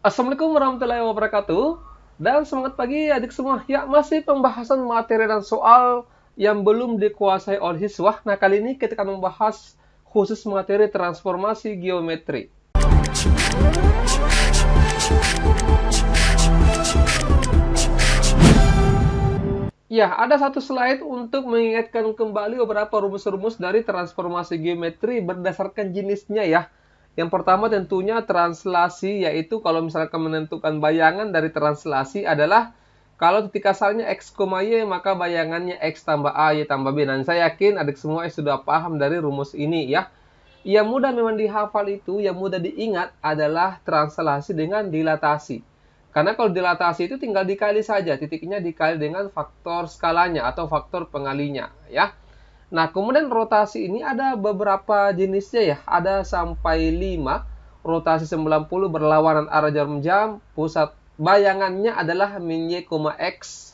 Assalamualaikum warahmatullahi wabarakatuh. Dan semangat pagi adik semua. Ya, masih pembahasan materi dan soal yang belum dikuasai oleh siswa. Nah, kali ini kita akan membahas khusus materi transformasi geometri. Ya, ada satu slide untuk mengingatkan kembali beberapa rumus-rumus dari transformasi geometri berdasarkan jenisnya ya. Yang pertama tentunya translasi, yaitu kalau misalkan menentukan bayangan dari translasi adalah kalau titik asalnya x, y, maka bayangannya x tambah a, y tambah b. Dan saya yakin adik semua sudah paham dari rumus ini ya. Yang mudah memang dihafal itu, yang mudah diingat adalah translasi dengan dilatasi. Karena kalau dilatasi itu tinggal dikali saja, titiknya dikali dengan faktor skalanya atau faktor pengalinya ya. Nah, kemudian rotasi ini ada beberapa jenisnya ya. Ada sampai 5. Rotasi 90 berlawanan arah jarum jam, pusat bayangannya adalah min y, x.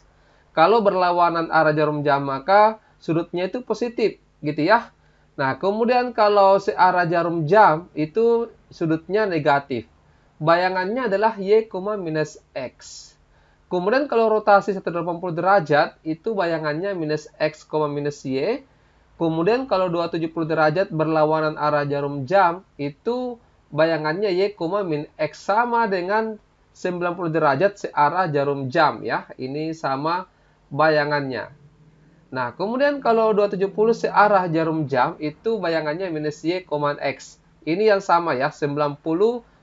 Kalau berlawanan arah jarum jam maka sudutnya itu positif gitu ya. Nah, kemudian kalau searah jarum jam itu sudutnya negatif. Bayangannya adalah y, minus x. Kemudian kalau rotasi 180 derajat, itu bayangannya minus x, minus y. Kemudian kalau 270 derajat berlawanan arah jarum jam, itu bayangannya y, min x sama dengan 90 derajat searah jarum jam ya. Ini sama bayangannya. Nah, kemudian kalau 270 searah jarum jam, itu bayangannya minus y, x. Ini yang sama ya, 90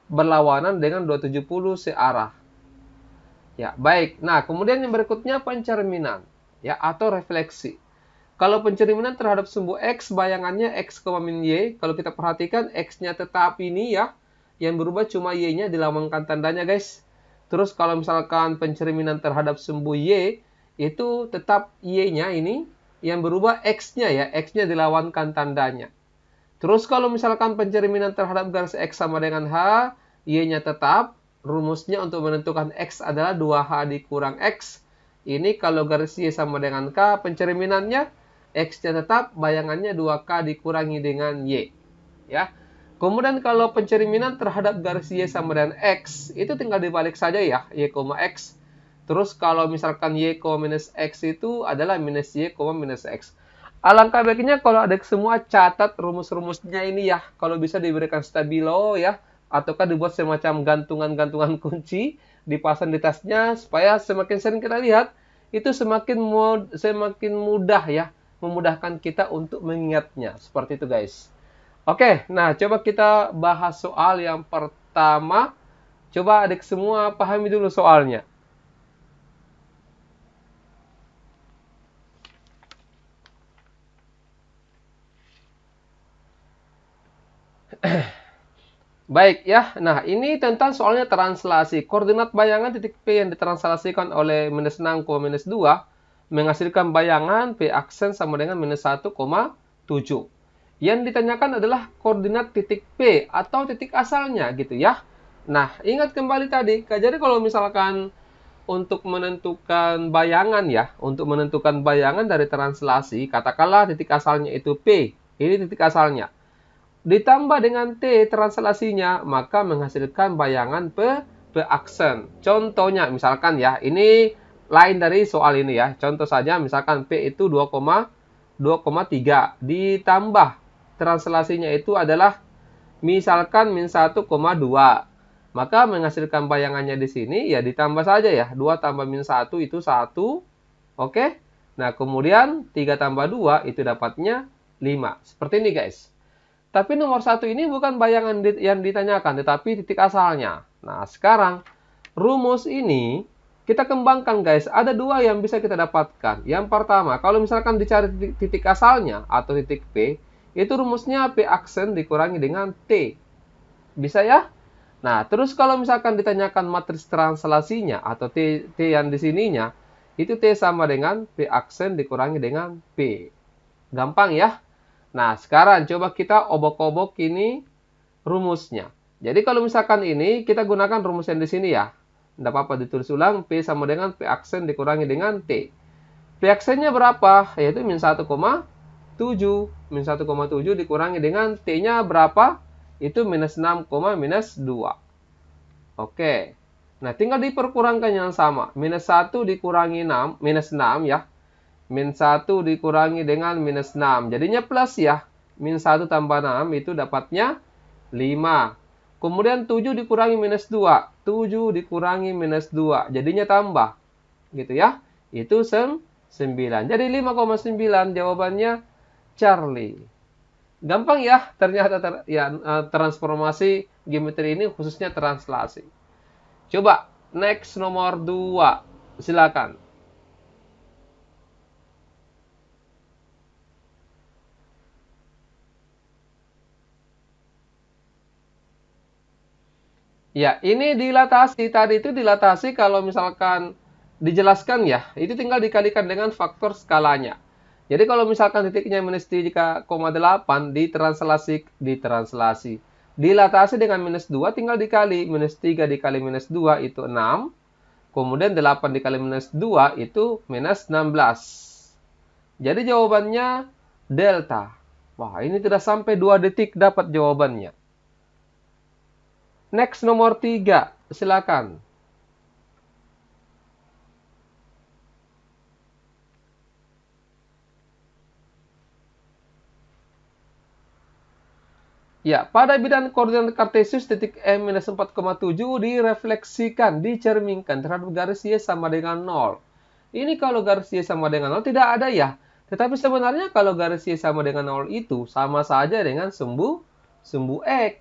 berlawanan dengan 270 searah. Ya, baik. Nah, kemudian yang berikutnya pencerminan ya atau refleksi. Kalau pencerminan terhadap sumbu x bayangannya x, min y, kalau kita perhatikan x-nya tetap ini ya, yang berubah cuma y-nya dilambangkan tandanya guys. Terus kalau misalkan pencerminan terhadap sumbu y itu tetap y-nya ini, yang berubah x-nya ya, x-nya dilawankan tandanya. Terus kalau misalkan pencerminan terhadap garis x sama dengan h, y-nya tetap, rumusnya untuk menentukan x adalah 2h dikurang x. Ini kalau garis y sama dengan k, pencerminannya x-nya tetap, bayangannya 2k dikurangi dengan y. Ya. Kemudian kalau pencerminan terhadap garis y sama dengan x, itu tinggal dibalik saja ya, y, x. Terus kalau misalkan y, minus x itu adalah minus y, minus x. Alangkah baiknya kalau adik semua catat rumus-rumusnya ini ya. Kalau bisa diberikan stabilo ya. Ataukah dibuat semacam gantungan-gantungan kunci. Dipasang di tasnya. Supaya semakin sering kita lihat. Itu semakin mudah ya. Memudahkan kita untuk mengingatnya. Seperti itu guys. Oke. Nah coba kita bahas soal yang pertama. Coba adik semua pahami dulu soalnya. Baik ya, nah ini tentang soalnya translasi. Koordinat bayangan titik P yang ditranslasikan oleh minus 6, minus 2 menghasilkan bayangan P aksen sama dengan minus 1,7. Yang ditanyakan adalah koordinat titik P atau titik asalnya gitu ya. Nah, ingat kembali tadi, jadi kalau misalkan untuk menentukan bayangan ya, untuk menentukan bayangan dari translasi, katakanlah titik asalnya itu P, ini titik asalnya. Ditambah dengan T translasinya, maka menghasilkan bayangan P aksen. Contohnya, misalkan ya, ini lain dari soal ini ya. Contoh saja, misalkan P itu 2,3. Ditambah translasinya itu adalah misalkan min 1,2. Maka menghasilkan bayangannya di sini, ya ditambah saja ya. 2 tambah min 1 itu 1. Oke? Nah, kemudian 3 tambah 2 itu dapatnya 5. Seperti ini guys. Tapi nomor 1 ini bukan bayangan yang ditanyakan, tetapi titik asalnya. Nah, sekarang rumus ini kita kembangkan guys. Ada 2 yang bisa kita dapatkan. Yang pertama, kalau misalkan dicari titik asalnya atau titik P, itu rumusnya P aksen dikurangi dengan T. Bisa ya? Nah, terus kalau misalkan ditanyakan matriks translasinya atau T yang di sininya, itu T sama dengan P aksen dikurangi dengan P. Gampang ya? Nah, sekarang coba kita obok-obok ini rumusnya. Jadi kalau misalkan ini, kita gunakan rumus yang di sini ya. Tidak apa-apa ditulis ulang, P sama dengan P aksen dikurangi dengan T. P aksennya berapa? Yaitu min 1,7. Min 1,7 dikurangi dengan T-nya berapa? Itu minus 6, minus 2. Oke. Nah, tinggal diperkurangkan yang sama. Minus 1 dikurangi 6, minus 6 ya. Min 1 dikurangi dengan minus 6. Jadinya plus ya. Min 1 tambah 6 itu dapatnya 5. Kemudian 7 dikurangi minus 2. 7 dikurangi minus 2. Jadinya tambah. Gitu ya. Itu 9. Jadi 5,9 jawabannya Charlie. Gampang ya ternyata transformasi geometri ini khususnya translasi. Coba next nomor 2. Silakan. Ya, ini dilatasi. Tadi itu dilatasi kalau misalkan dijelaskan ya, itu tinggal dikalikan dengan faktor skalanya. Jadi kalau misalkan titiknya minus 3,8 ditranslasi. Dilatasi dengan minus 2 tinggal dikali. Minus 3 dikali minus 2 itu 6. Kemudian 8 dikali minus 2 itu minus 16. Jadi jawabannya delta. Wah, ini tidak sampai 2 detik dapat jawabannya. Next nomor 3, silakan. Ya, pada bidang koordinat kartesius titik M-4,7 direfleksikan, dicerminkan terhadap garis Y sama dengan 0. Ini kalau garis Y sama dengan 0 tidak ada ya. Tetapi sebenarnya kalau garis Y sama dengan 0 itu sama saja dengan sumbu X.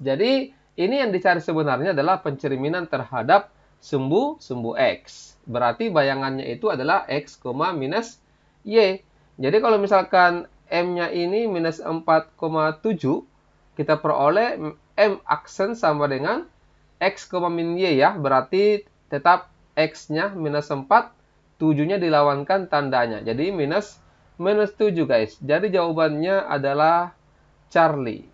Jadi ini yang dicari sebenarnya adalah pencerminan terhadap sumbu X. Berarti bayangannya itu adalah X, minus Y. Jadi kalau misalkan M-nya ini minus 4,7, kita peroleh M aksen sama dengan X, min Y ya. Berarti tetap X-nya minus 4, 7-nya dilawankan tandanya. Jadi minus 7 guys. Jadi jawabannya adalah Charlie.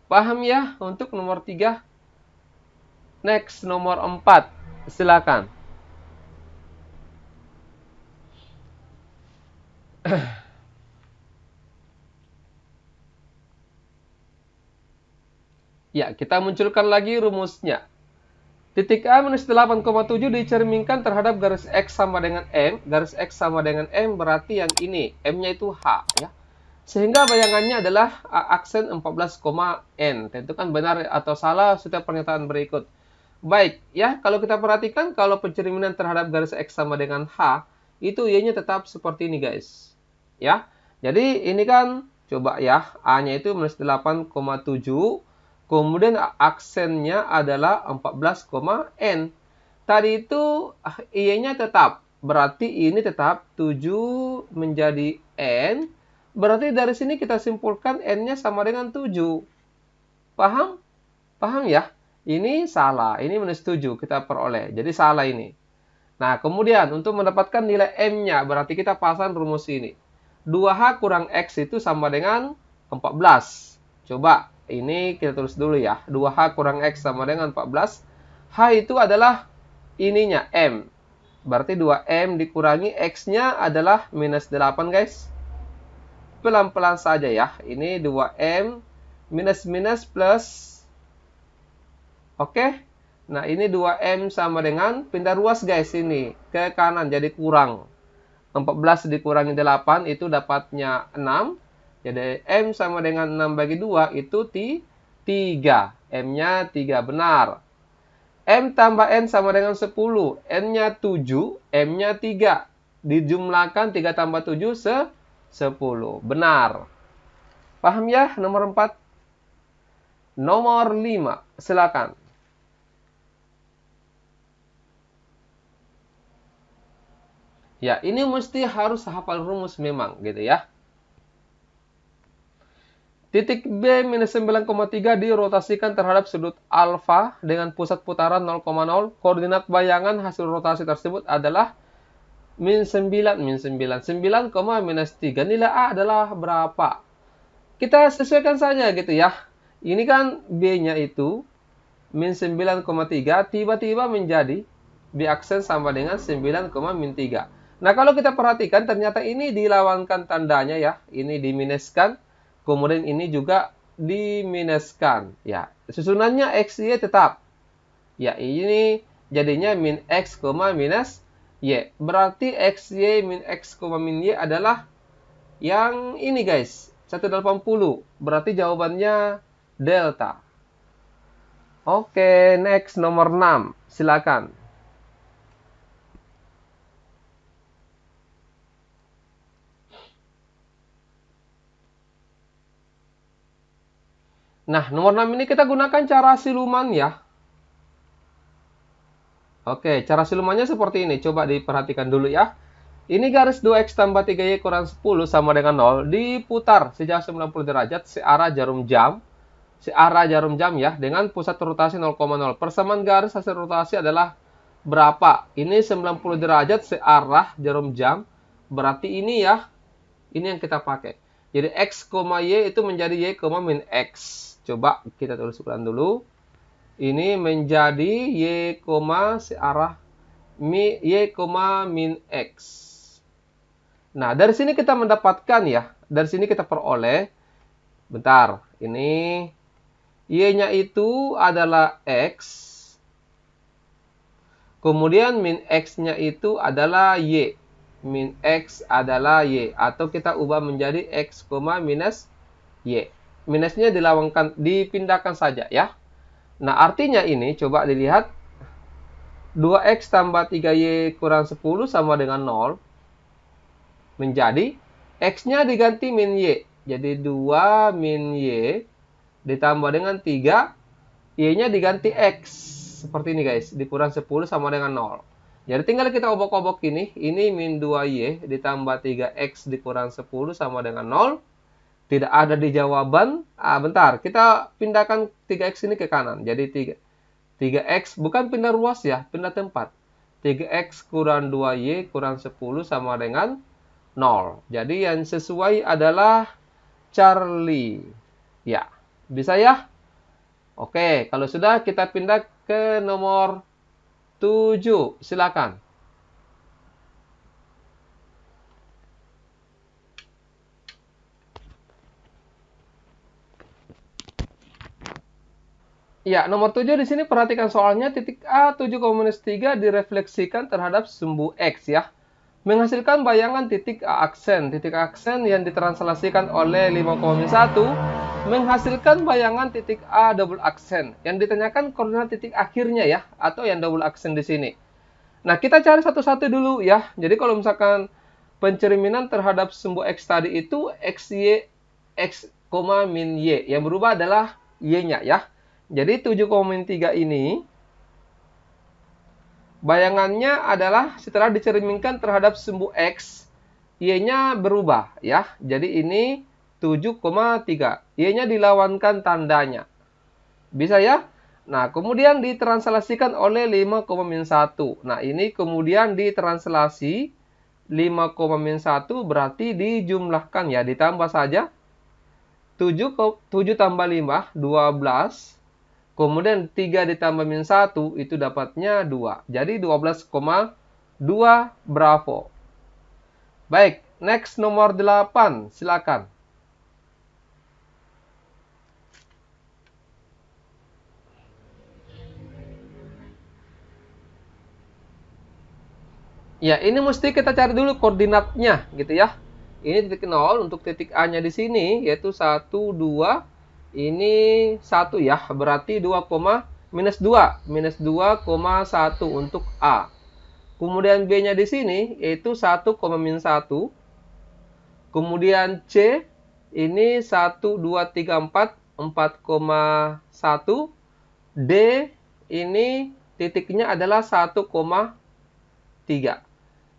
Paham ya untuk nomor 3? Next, nomor 4. Silakan. Ya, kita munculkan lagi rumusnya. Titik A minus 8,7 dicerminkan terhadap garis X sama dengan M. Garis X sama dengan M berarti yang ini. M-nya itu H ya. Sehingga bayangannya adalah aksen 14,N. Tentukan benar atau salah setiap pernyataan berikut. Baik, ya kalau kita perhatikan kalau pencerminan terhadap garis X sama dengan H, itu Y-nya tetap seperti ini guys. Ya, jadi ini kan coba ya, A-nya itu minus 8,7. Kemudian aksennya adalah 14,N. Tadi itu Y-nya tetap. Berarti ini tetap 7 menjadi N. Berarti dari sini kita simpulkan N-nya sama dengan 7. Paham? Paham ya? Ini salah. Ini minus 7 kita peroleh. Jadi salah ini. Nah, kemudian untuk mendapatkan nilai M-nya, berarti kita pasang rumus ini. 2H kurang X itu sama dengan 14. Coba. Ini kita tulis dulu ya. 2H kurang X sama dengan 14. H itu adalah ininya, M. Berarti 2M dikurangi X-nya adalah minus 8 guys. Pelan-pelan saja ya. Ini 2M minus plus. Oke. Nah ini 2M sama dengan, pindah ruas guys ini. Ke kanan jadi kurang. 14 dikurangi 8 itu dapatnya 6. Jadi M sama dengan 6 bagi 2 itu 3. M-nya 3 benar. M tambah N sama dengan 10. N-nya 7, M-nya 3. Dijumlahkan 3 tambah 7, 10. Benar. Paham ya nomor 4? Nomor 5. Silakan. Ya, ini mesti harus hafal rumus memang gitu ya. Titik B minus 9,3 dirotasikan terhadap sudut alfa dengan pusat putaran 0,0. Koordinat bayangan hasil rotasi tersebut adalah min 9, 9, minus 3. Nilai A adalah berapa? Kita sesuaikan saja gitu ya. Ini kan B-nya itu min 9,3 tiba-tiba menjadi B aksen sama dengan 9, min 3. Nah, kalau kita perhatikan ternyata ini dilawankan tandanya ya. Ini diminuskan. Kemudian ini juga diminuskan. Ya, susunannya X, Y tetap. Ya, ini jadinya min X, minus Y. Berarti XY min X, min Y adalah yang ini guys, 180. Berarti jawabannya delta. Oke, next nomor 6. Silakan. Nah, nomor 6 ini kita gunakan cara siluman ya. Oke, cara silumannya seperti ini. Coba diperhatikan dulu ya. Ini garis 2X tambah 3Y kurang 10 sama dengan 0. Diputar sejauh 90 derajat searah jarum jam. Searah jarum jam ya. Dengan pusat rotasi 0,0. Persamaan garis hasil rotasi adalah berapa? Ini 90 derajat searah jarum jam. Berarti ini ya. Ini yang kita pakai. Jadi X, Y itu menjadi Y, min X. Coba kita tulis ukuran dulu. Ini menjadi Y, searah Y, min X. Nah, dari sini kita mendapatkan ya. Dari sini kita peroleh. Bentar. Ini Y-nya itu adalah X. Kemudian min X-nya itu adalah Y. Min X adalah Y. Atau kita ubah menjadi X, minus Y. Minusnya dipindahkan saja ya. Nah, artinya ini coba dilihat 2X tambah 3Y kurang 10 sama dengan 0. Menjadi X-nya diganti min Y. Jadi 2 min Y ditambah dengan 3. Y-nya diganti X. Seperti ini guys. Dikurang 10 sama dengan 0. Jadi tinggal kita obok-obok ini. Ini min 2Y ditambah 3X dikurang 10 sama dengan 0. Tidak ada di jawaban. Bentar. Kita pindahkan 3X ini ke kanan. Jadi 3X bukan pindah ruas ya. Pindah tempat. 3X kurang 2Y kurang 10 sama dengan 0. Jadi yang sesuai adalah Charlie. Ya. Bisa ya? Oke. Kalau sudah kita pindah ke nomor 7. Silakan. Ya, nomor 7 di sini perhatikan soalnya titik A 7,3 direfleksikan terhadap sumbu X ya. Menghasilkan bayangan titik A aksen. Titik aksen yang ditranslasikan oleh 5,1 menghasilkan bayangan titik A double aksen. Yang ditanyakan koordinat titik akhirnya ya, atau yang double aksen di sini. Nah, kita cari satu-satu dulu ya. Jadi kalau misalkan pencerminan terhadap sumbu X tadi itu XY, X, min Y. Yang berubah adalah Y-nya ya. Jadi 7,3 ini bayangannya adalah setelah dicerminkan terhadap sumbu X, Y-nya berubah ya. Jadi ini 7,3. Y-nya dilawankan tandanya. Bisa ya? Nah, kemudian ditranslasikan oleh 5,1. Nah, ini kemudian ditranslasi 5,1 berarti dijumlahkan ya, ditambah saja 7 tambah 5, 12. Kemudian 3 ditambah min 1 itu dapatnya 2. Jadi 12,2 bravo. Baik, next nomor 8. Silakan. Ya, ini mesti kita cari dulu koordinatnya gitu ya. Ini titik 0 untuk titik A-nya di sini yaitu 1, 2. Ini 1 ya, berarti 2, minus 2. Minus 2,1 untuk A. Kemudian B-nya di sini yaitu 1, min 1. Kemudian C ini 1, 2, 3, 4, 4,1. D ini titiknya adalah 1,3.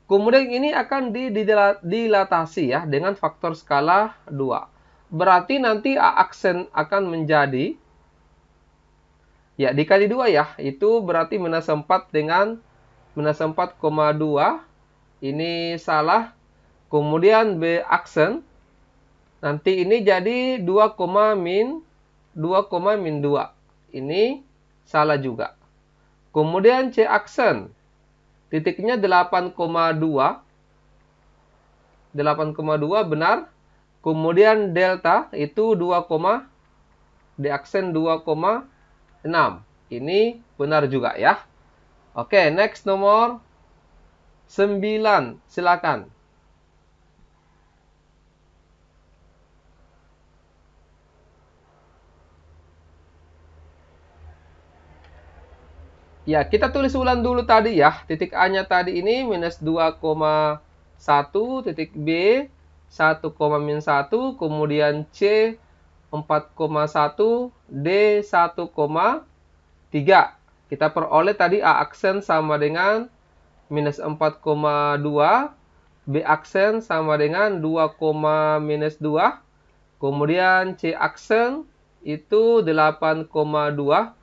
Kemudian ini akan dilatasi ya dengan faktor skala 2. Berarti nanti A aksen akan menjadi ya dikali 2 ya. Itu berarti minus 4 dengan minus 4,2. Ini salah. Kemudian B aksen nanti ini jadi 2, min 2. Ini salah juga. Kemudian C aksen titiknya 8,2. 8,2 benar. Kemudian delta itu 2, di aksen 2,6. Ini benar juga ya. Oke, next nomor 9. Silakan. Ya, kita tulis ulang dulu tadi ya. Titik A-nya tadi ini minus 2,1, titik B 1,-1, kemudian C 4,1, D 1,3. Kita peroleh tadi A aksen sama dengan minus 4,2, B aksen sama dengan 2, minus 2, kemudian C aksen itu 8,2,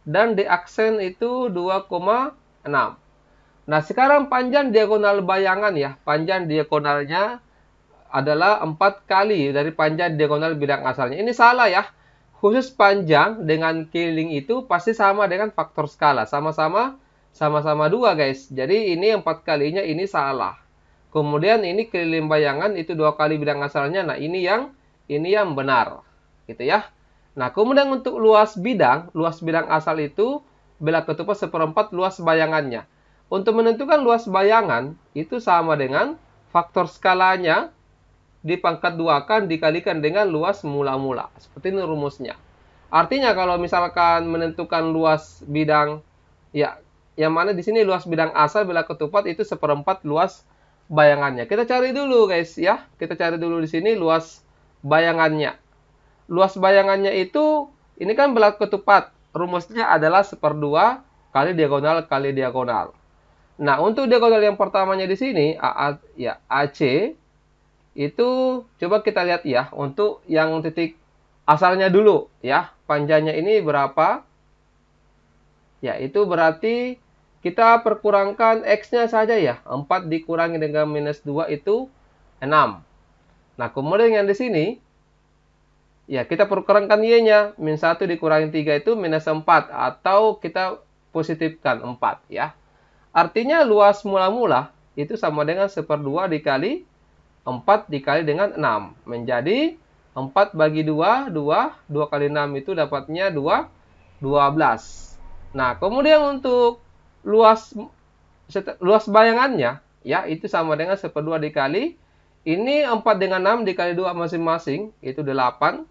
dan D aksen itu 2,6. Nah, sekarang panjang diagonal bayangan ya. Panjang diagonalnya adalah 4 kali dari panjang diagonal bidang asalnya. Ini salah ya. Khusus panjang dengan keliling itu pasti sama dengan faktor skala. Sama-sama 2 guys. Jadi ini 4 kalinya ini salah. Kemudian ini keliling bayangan itu 2 kali bidang asalnya. Nah, ini yang benar. Gitu ya. Nah, kemudian untuk luas bidang asal itu bila ketupat 1/4 luas bayangannya. Untuk menentukan luas bayangan itu sama dengan faktor skalanya dipangkat 2 dikalikan dengan luas mula-mula. Seperti ini rumusnya. Artinya kalau misalkan menentukan luas bidang, ya, yang mana di sini luas bidang asal bila ketupat itu 1/4 luas bayangannya. Kita cari dulu guys ya. Kita cari dulu di sini luas bayangannya. Luas bayangannya itu, ini kan bila ketupat. Rumusnya adalah 1/2 kali diagonal. Nah, untuk diagonal yang pertamanya di sini, AC, itu coba kita lihat ya, untuk yang titik asalnya dulu ya. Panjangnya ini berapa? Ya, itu berarti kita perkurangkan X-nya saja ya. 4 dikurangi dengan minus 2 itu 6. Nah, kemudian yang di sini, ya, kita perkurangkan Y-nya. Min 1 dikurangi 3 itu minus 4. Atau kita positifkan 4 ya. Artinya luas mula-mula itu sama dengan 1/2 dikali 4 dikali dengan 6. Menjadi 4 bagi 2, 2 kali 6 itu dapatnya 12. Nah, kemudian untuk luas bayangannya, ya, itu sama dengan 1/2 dikali. Ini 4 dengan 6 dikali 2 masing-masing, itu 8.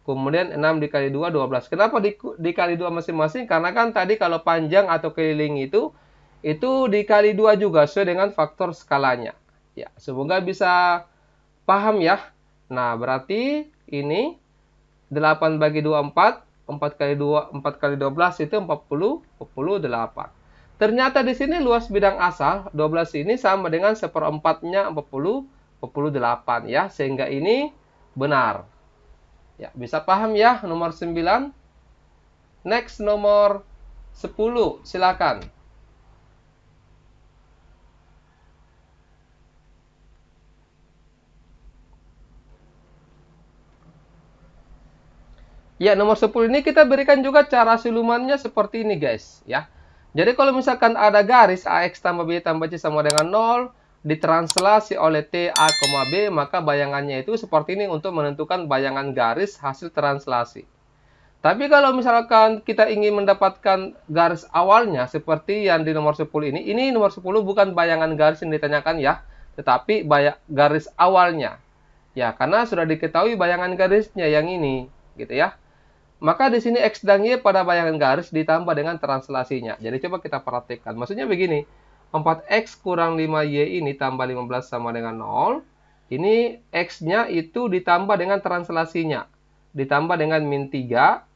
Kemudian 6 dikali 2, 12. Kenapa dikali 2 masing-masing? Karena kan tadi kalau panjang atau keliling itu dikali 2 juga sesuai dengan faktor skalanya. Ya, semoga bisa paham ya. Nah, berarti ini 8 bagi 2, 4. 4 kali 2, 4 kali 12 itu 48. Ternyata di sini luas bidang asal 12 ini sama dengan 1/4-nya 48 ya. Sehingga ini benar. Ya, bisa paham ya nomor 9. Next nomor 10, silakan. Ya, nomor 10 ini kita berikan juga cara silumannya seperti ini guys ya. Jadi kalau misalkan ada garis AX tambah B tambah C sama dengan 0 ditranslasi oleh T, A, B, maka bayangannya itu seperti ini untuk menentukan bayangan garis hasil translasi. Tapi kalau misalkan kita ingin mendapatkan garis awalnya seperti yang di nomor 10 ini nomor 10 bukan bayangan garis yang ditanyakan ya, tetapi garis awalnya. Ya, karena sudah diketahui bayangan garisnya yang ini, gitu ya. Maka di sini X dan Y pada bayangan garis ditambah dengan translasinya. Jadi coba kita perhatikan. Maksudnya begini, 4X kurang 5Y ini tambah 15 sama dengan 0. Ini X-nya itu ditambah dengan translasinya. Ditambah dengan min 3,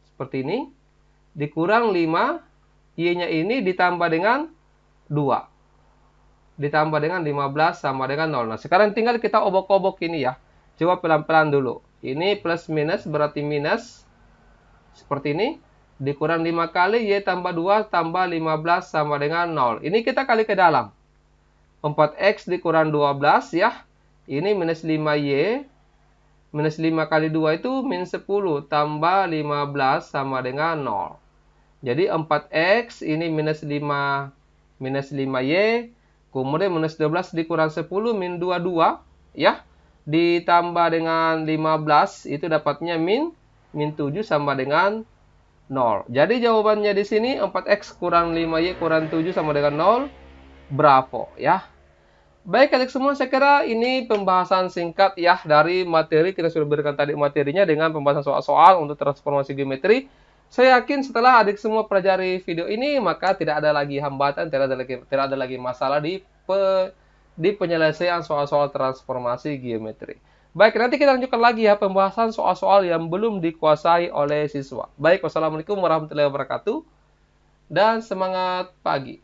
seperti ini. Dikurang 5, Y-nya ini ditambah dengan 2. Ditambah dengan 15 sama dengan 0. Nah, sekarang tinggal kita obok-obok ini ya. Coba pelan-pelan dulu. Ini plus minus berarti minus. Seperti ini. Dikurang 5 kali, Y tambah 2 tambah 15 sama dengan 0. Ini kita kali ke dalam. 4X dikurang 12 ya. Ini minus 5Y. Minus 5 kali 2 itu min 10 tambah 15 sama dengan 0. Jadi 4X ini minus 5Y. Kemudian minus 12 dikurang 10 min 22 ya. Ditambah dengan 15 itu dapatnya min 7 sama dengan 0. Jadi jawabannya di sini 4x kurang 5y kurang 7 sama dengan 0. Bravo ya. Baik adik semua, saya kira ini pembahasan singkat ya dari materi. Kita sudah berikan tadi materinya dengan pembahasan soal-soal untuk transformasi geometri. Saya yakin setelah adik semua pelajari video ini, maka tidak ada lagi hambatan, tidak ada lagi masalah di penyelesaian soal-soal transformasi geometri. Baik, nanti kita lanjutkan lagi ya pembahasan soal-soal yang belum dikuasai oleh siswa. Baik, wassalamualaikum warahmatullahi wabarakatuh dan semangat pagi.